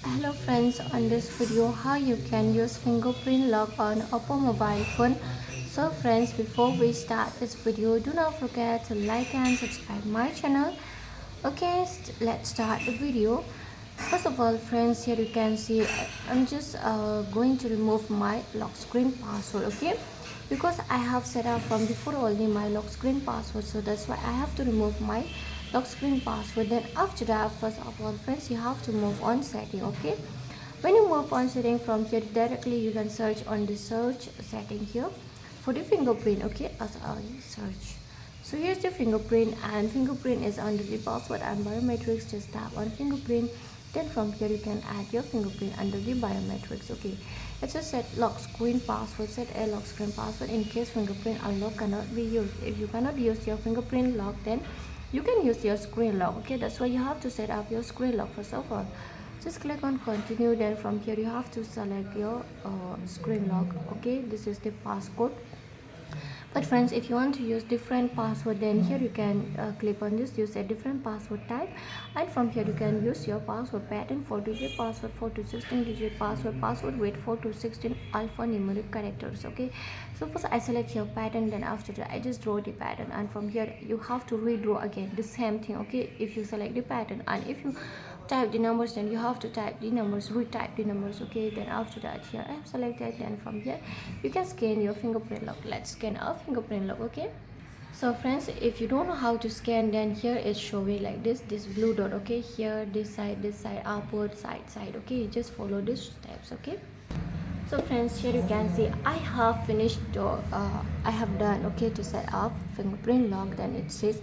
Hello friends, on this video how you can use fingerprint lock on OPPO mobile phone. So friends, before we start this video, do not forget to like and subscribe my channel. Okay, let's start the video. First of all friends, here you can see I'm just going to remove my lock screen password, okay, because I have set up from before only my lock screen password, so that's why I have to remove my lock screen password. Then after that, first of all friends, you have to move on setting, okay. When you move on setting, from here directly you can search on the search setting here for the fingerprint, okay, as I search. So here's the fingerprint, and fingerprint is under the password and biometrics. Just tap on fingerprint. Then from here you can add your fingerprint under the biometrics, okay. It says set lock screen password. Set a lock screen password in case fingerprint unlock cannot be used. If you cannot use your fingerprint lock, then you can use your screen lock, okay. That's why you have to set up your screen lock. First of all, just click on continue. Then from here you have to select your screen lock, okay. This is the passcode. But friends, if you want to use different password, then here you can click on this, use a different password type, and from here you can use your password pattern: 4-digit password, 4 to 16-digit password with 4 to 16 alphanumeric characters, okay. So first I select your pattern, then after that I just draw the pattern, and from here you have to redraw again the same thing, okay. If you select the pattern and if you type the numbers, then you have to type the numbers, retype the numbers, okay. Then after that, here I have selected. Then from here you can scan your fingerprint lock. Let's scan our fingerprint lock, okay. So friends, if you don't know how to scan, then here it's showing like this blue dot, okay. Here this side, upward, side, okay. You just follow these steps, okay. So friends, here you can see I have finished I have done, okay, to set up fingerprint lock. Then it says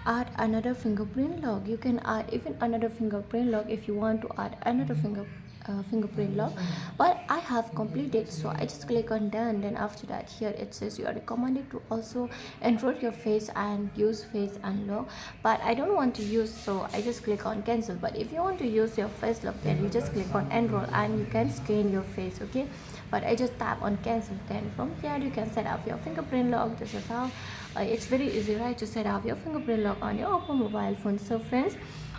add another fingerprint lock. You can add even another fingerprint lock if you want to add another fingerprint lock, but I have completed, so I just click on done. Then after that, here it says you are recommended to also enroll your face and use face unlock, but I don't want to use, so I just click on cancel. But if you want to use your face lock, then you just click on enroll and you can scan your face, okay. But I just tap on cancel. Then from here you can set up your fingerprint lock. This is how it's very easy, right, to set up your fingerprint lock on your OPPO mobile phone. So friends,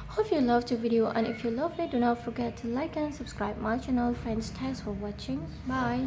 hope you loved the video, and if you love it, do not forget to like and subscribe my channel. Friends, thanks for watching. Bye.